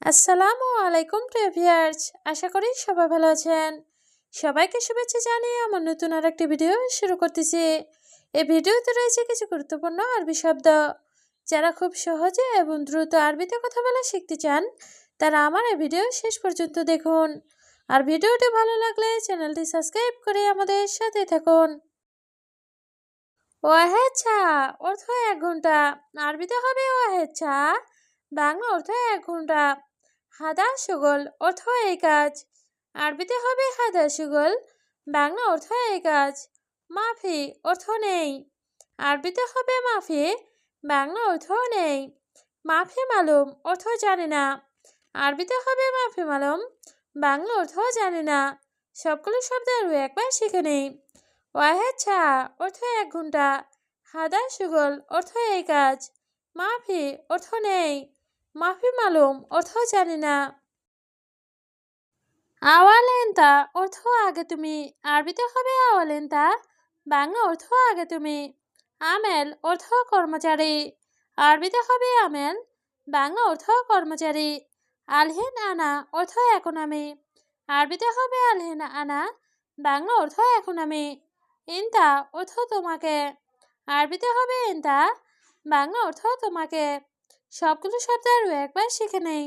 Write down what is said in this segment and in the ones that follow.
আসসালামু আলাইকুম ভিউয়ার্স, আশা করি সবাই ভালো আছেন। সবাইকে শুভেচ্ছা জানিয়ে আমার নতুন আরেকটি ভিডিও শুরু করতেছি। এই ভিডিওতে রয়েছে কিছু গুরুত্বপূর্ণ আরবি শব্দ। যারা খুব সহজে এবং দ্রুত আরবিতে কথা বলা শিখতে চান, তারা আমার এই ভিডিও শেষ পর্যন্ত দেখুন। আর ভিডিওটি ভালো লাগলে চ্যানেলটি সাবস্ক্রাইব করে আমাদের সাথে থাকুন। ওয়াহেদ চা অর্থ 1 ঘন্টা। আরবিতে হবে ওয়াহেদ চা, বাংলা অর্থ 1 ঘন্টা। হাদা সুগল অর্থ এই কাজ। আরবিতে হবে হাদা সুগল, বাংলা অর্থ এই কাজ। মাফি অর্থ নেই। আরবিতে হবে মাফি, বাংলা অর্থ নেই। মাফি মালুম অর্থ জানি না। আরবিতে হবে মাফি মালুম, বাংলা অর্থ জানি না। সবগুলো শব্দ আরও একবার শিখে নেই। ওয়াহেদ চা অর্থ 1 ঘন্টা। হাদা সুগল অর্থ এই কাজ। মাফি অর্থ নেই। মাফি মালুম অর্থ জানি না। আওয়ালেন্তা অর্থ আগে তুমি। আরবিতে হবে আওয়ালেন্তা, বাংলা অর্থ আগে তুমি। আমেল অর্থ কর্মচারী। আরবিতে হবে আমেল, বাংলা অর্থ কর্মচারী। আলহিন আনা অর্থ এখন আমি। আরবিতে হবে আলহিন আনা, বাংলা অর্থ এখন আমি। ইনতা অর্থ তোমাকে। আরবিতে হবে ইনতা, বাংলা অর্থ তোমাকে। সবগুলো শব্দ আরও একবার শিখে নেই।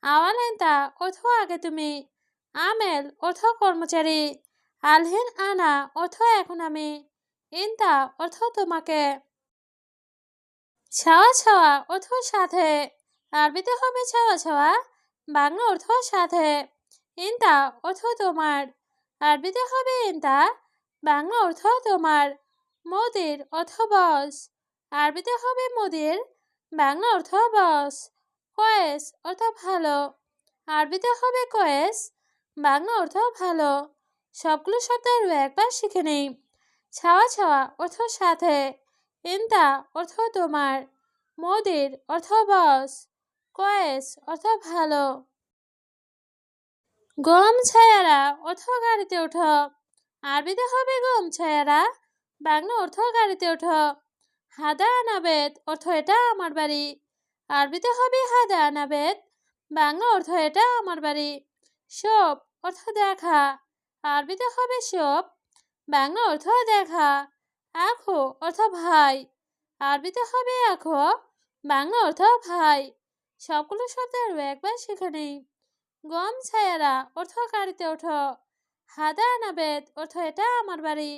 আওয়ালেন্তা অর্থ আগে তুমি। আমেল অর্থ কর্মচারী। আলহিন আনা অর্থ এখন আমি। ইনতা অর্থ তোমাকে। ছাওয়া ছাওয়া অর্থ সাথে। আরবিতে হবে ছাওয়া ছাওয়া, বাংলা অর্থ সাথে। ইনতা অর্থ তোমার। আরবিতে হবে ইনতা, বাংলা অর্থ তোমার। মোদির অর্থ বস। আরবিতে হবে মোদির, বাংলা অর্থ বস। কয়েস অর্থ ভালো। আরবিতে হবে কয়েস, বাংলা অর্থ ভালো। সবগুলো শব্দ আরও একবার শিখে নেই। ছাওয়া ছাওয়া অর্থ সাথে। ইনতা অর্থ তোমার। মোদির অর্থ বস। কয়েস অর্থ ভালো। গম ছায়ারা অর্থ গাড়িতে ওঠো। আরবিতে হবে গম ছায়ারা, বাংলা অর্থ গাড়িতে ওঠো। হাদা আনাবেদ অর্থ এটা আমার বাড়ি। আরবিতে হবে হাদা আনাবেদ, বাংলা অর্থ এটা আমার বাড়ি। শোপ অর্থ দেখা। আরবিতে হবে শোপ, বাংলা অর্থ দেখা। আখো অর্থ ভাই। আরবিতে হবে আখো, বাংলা অর্থ ভাই। সবগুলো শব্দ আরও একবার শিখে নেই। গম ছায়ারা অর্থ গাড়িতে ওঠো। হাদা আনাবেদ অর্থ এটা আমার বাড়ি।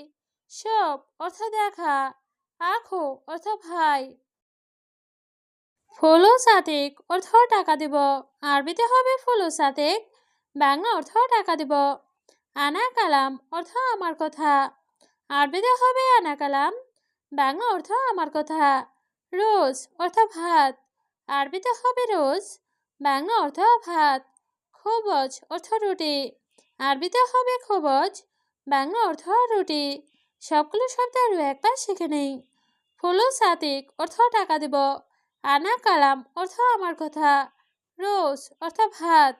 শোপ অর্থ দেখা। আখো অর্থ ভাই। ফুলো সাতেক অর্থ টাকা দিব। আরবিতে হবে ফুলো সাতেক, বাংলা অর্থ টাকা দিব। আনা কালাম অর্থ আমার কথা। আরবিতে হবে আনা কালাম, বাংলা অর্থ আমার কথা। রোজ অর্থ ভাত। আরবিতে হবে রোজ, বাংলা অর্থ ভাত। খোবজ অর্থ রুটি। আরবিতে হবে খোবজ, বাংলা অর্থ রুটি। সবগুলো শব্দ আরও একবার শিখে নেই। ফুলো সাতিক অর্থ টাকা দিব। আনা কালাম অর্থ আমার কথা। রোজ অর্থ ভাত।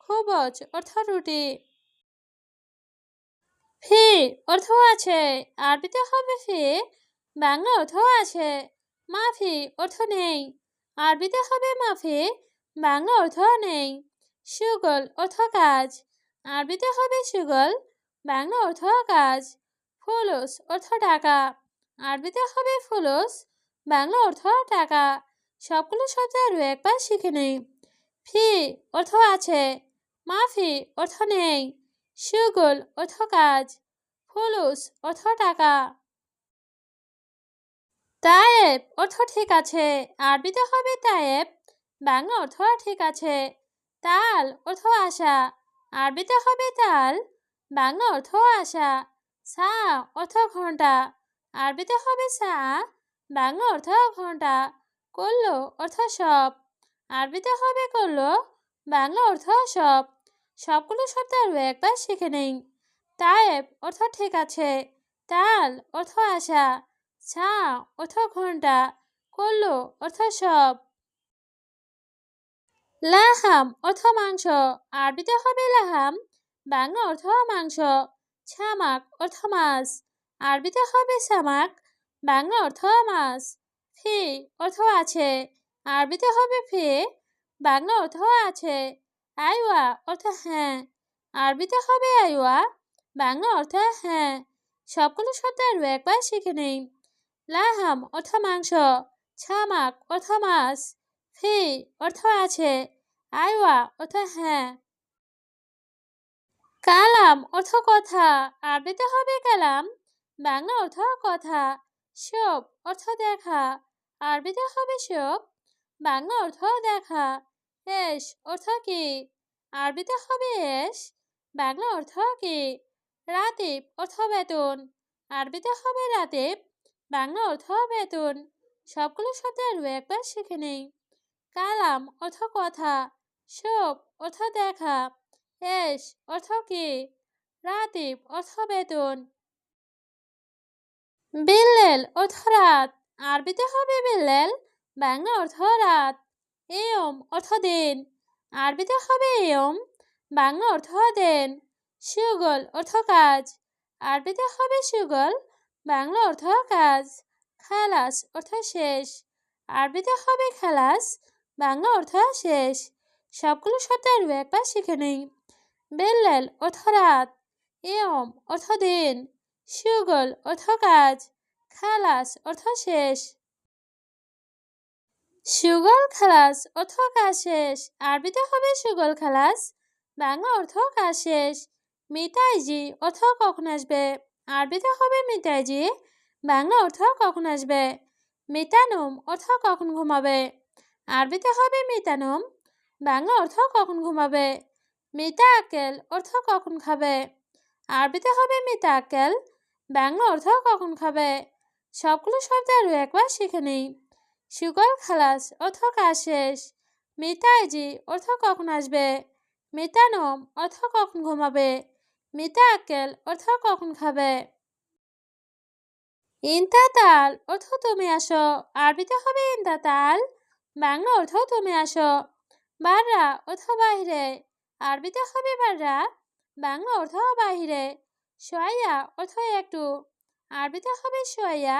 খোবজ অর্থ রুটি। ফি অর্থ আছে। আরবিতে হবে ফি, বাংলা অর্থ আছে। মাফি অর্থ নেই। আরবিতে হবে মাফি, বাংলা অর্থ নেই। সুগল অর্থ কাজ। আরবিতে হবে সুগল, বাংলা অর্থ কাজ। ফুলুস অর্থ টাকা। আরবিতে হবে ফুলুস, বাংলা অর্থ টাকা। সবগুলো শব্দ আরও একবার শিখে নেই। ফি অর্থ আছে, মাফি অর্থ নেই, সুগল অর্থ কাজ, ফুলুস অর্থ টাকা। তায়েব অর্থ ঠিক আছে। আরবিতে হবে তায়েব, বাংলা অর্থ ঠিক আছে। তাল অর্থ আশা। আরবিতে হবে তাল, বাংলা অর্থ আশা। সা অর্থ ঘন্টা। আরবিতে হবে সা, বাংলা অর্থ ঘন্টা। কল্লো অর্থ সব। আরবিতে হবে কল্লো, বাংলা অর্থ সব। সবগুলো শব্দ আরও একবার শিখে নেই। তায়েব অর্থ ঠিক আছে। তাল অর্থ আশা। সা অর্থ ঘন্টা। কল্লো অর্থ সব। লাহাম অর্থ মাংস। আরবিতে হবে লাহাম, বাংলা অর্থ মাংস। ছামাক অর্থ মাছ। আরবিতে হবে সামাক, বাংলা অর্থ মাছ। ফি অর্থ আছে। আরবিতে হবে ফি, বাংলা অর্থ আছে। আইওয়া অর্থ হ্যাঁ, আরবিতে হবে আইওয়া, বাংলা অর্থ হ্যাঁ। সবগুলো শব্দ আরও একবার শিখে নেই। লাহাম অর্থ মাংস, ছামাক অর্থ মাছ, ফি অর্থ আছে, আইওয়া অর্থ হ্যাঁ। কালাম অর্থ কথা, আরবিতে হবে কালাম, বাংলা অর্থ কথা। শোভ অর্থ দেখা, আরবিতে হবে শোভ, বাংলা অর্থ দেখা। এশ অর্থ কি, আরবিতে হবে এশ, বাংলা অর্থ কি। রাতিব অর্থ বেতন, আরবিতে হবে রাতিব, বাংলা অর্থ বেতন। সবগুলো শব্দ আরও একবার শিখে নেই। কালাম অর্থ কথা, শোভ অর্থ দেখা, এশ অর্থ কি, রাতিব অর্থ বেতন। বিল্লেল অর্থ রাত, আরবিতে হবে বিল্লেল, বাংলা অর্থ রাত। এয়ম অর্থ দিন, আরবিতে হবে এয়ম, বাংলা অর্থ দিন। সুগল অর্থ কাজ, আরবিতে হবে সুগল, বাংলা অর্থ কাজ। খালাস অর্থ শেষ, আরবিতে হবে খালাস, বাংলা অর্থ শেষ। সবগুলো শব্দ আরও একবার শিখে নেই। বিল্লেল অর্থ রাত, এয়ম অর্থ দিন, সুগল অর্থ কাজ, খালাস অর্থ শেষ। সুগল খালাস অর্থ কাজ শেষ, আরবিতে হবে সুগল খালাস, বাংলা অর্থ কাজ শেষ। মিতাইজি অর্থ কখন আসবে, আরবিতে হবে মিতাইজি, বাংলা অর্থ কখন আসবে। মিতানুম অর্থ কখন ঘুমাবে, আরবিতে হবে মিতানুম, বাংলা অর্থ কখন ঘুমাবে। মিতা আক্কেল অর্থ কখন খাবে, আরবিতে হবে মিতা আক্কেল, বাংলা অর্থ কখন খাবে। সবগুলো শব্দ আরও একবার শিখে নেই। সুগল খালাস অর্থ কাজ শেষ, মিতাইজি অর্থ কখন আসবে, মিতানম অর্থ কখন ঘুমাবে, মিতা আক্কেল অর্থ কখন খাবে। ইন্তাতাল অর্থ তুমি আসো, আরবিতে হবে ইন্তাতাল, বাংলা অর্থ তুমি আসো। বাররা অর্থ বাহিরে, আরবিতে হবে বাররা, বাংলা অর্থ বাহিরে। সোয়া অর্থ একটু, আরবিতে হবে সোয়া,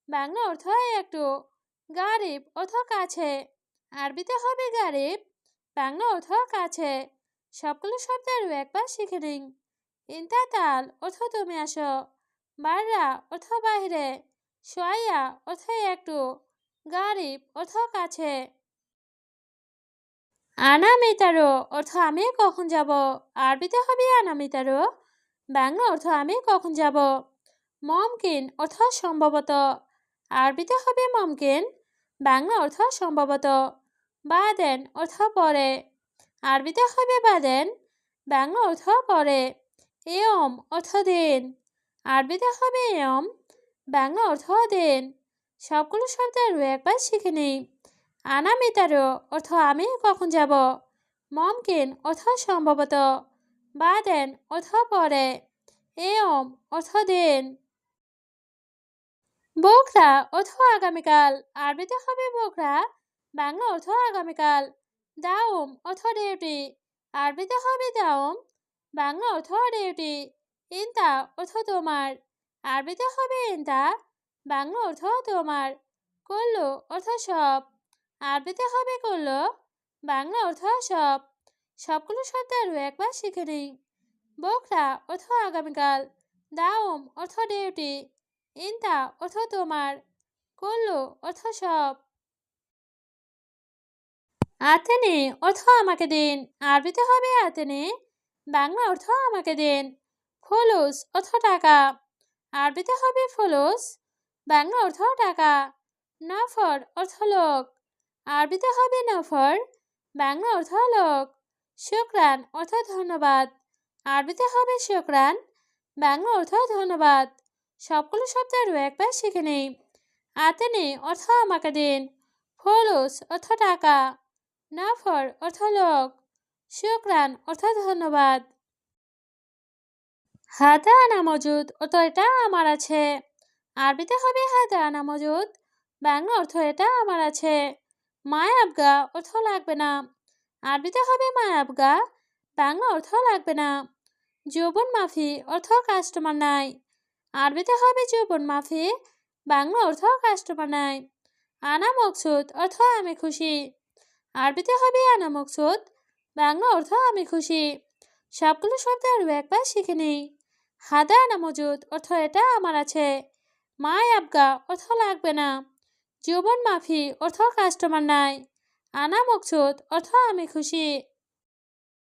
বাংলা অর্থ একটু। গারিব অর্থ কাছে, আরবিতে হবে গারিব, বাংলা অর্থ কাছে। সবগুলো শব্দ আরও একবার শিখে নিন। ইন্তাতাল অর্থ তুমি আসো, বাররা অর্থ বাহিরে, সোয়া অর্থ একটু, গারিব অর্থ কাছে। আনামিতারো অর্থ আমি কখন যাব, আরবিতে হবে আনামিতারো, বাংলা অর্থ আমি কখন যাব। মমকিন অর্থ সম্ভবত, আরবিতে হবে মমকিন, বাংলা অর্থ সম্ভবত। বাদেন অর্থ পরে, আরবিতে হবে বাদেন, বাংলা অর্থ পরে। এয়ম অর্থ দিন, আরবিতে হবে এয়ম, বাংলা অর্থ দিন। সবগুলো শব্দ আরও একবার শিখে নিই। আনামিতারো অর্থ আমি কখন যাব, মমকিন অর্থ সম্ভবত, বাদেন অর্থ পরে, এয়ম অর্থ দিন। বোকরা অর্থ আগামীকাল, আরবিতে হবে বোকরা, বাংলা অর্থ আগামীকাল। দাউম অর্থ ডিউটি, আরবিতে হবে দাউম, বাংলা অর্থ ডিউটি। ইন্তা অর্থ তোমার, আরবিতে হবে ইন্তা, বাংলা অর্থ তোমার। কল্লু অর্থ সব, আরবিতে হবে কল্লু, বাংলা অর্থ সব। সবগুলো শব্দ আরও একবার শিখে নিই। বোকরা অর্থ আগামীকাল, দাউম অর্থ ডিউটি, ইন্তা অর্থ তোমার, কল্লু অর্থ সব। আতেনে অর্থ আমাকে দিন, আরবিতে হবে আতেনে, বাংলা অর্থ আমাকে দিন। ফুলুস অর্থ টাকা, আরবিতে হবে ফুলুস, বাংলা অর্থ টাকা। নফর অর্থ লোক, আরবিতে হবে নফর, বাংলা অর্থ লোক। শুক্রান অর্থ ধন্যবাদ, আরবিতে হবে শুক্রান, বাংলা অর্থ ধন্যবাদ। সবগুলো শব্দ আরও একবার শিখে নেই। আতেনে অর্থ আমাকে দিন, ফুলুস অর্থ টাকা, নফর অর্থ লোক, শুক্রান অর্থ ধন্যবাদ। হাদা আনা মজুদ অর্থ এটা আমার আছে, আরবিতে হবে হাদা আনা মজুদ, বাংলা অর্থ এটা আমার আছে। মায়াবগা অর্থ লাগবে না, আরবিতে হবে মায়াবগা, বাংলা অর্থ লাগবে না। যৌবন মাফি অর্থ কাস্টমার নাই, আরবিতে হবে যৌবন মাফি, বাংলা অর্থ কাস্টমার নাই। আনা মকসুদ অর্থ আমি খুশি, আরবিতে হবে আনা মকসুদ, বাংলা অর্থ আমি খুশি। সবগুলো শব্দ আরও একবার শিখে নেই। হাদা আনা মজুদ অর্থ এটা আমার আছে। মাই আবগা অর্থ লাগবে না। জীবন মাফি অর্থ কাস্টমার নাই। আনা মকসুদ অর্থ আমি খুশি।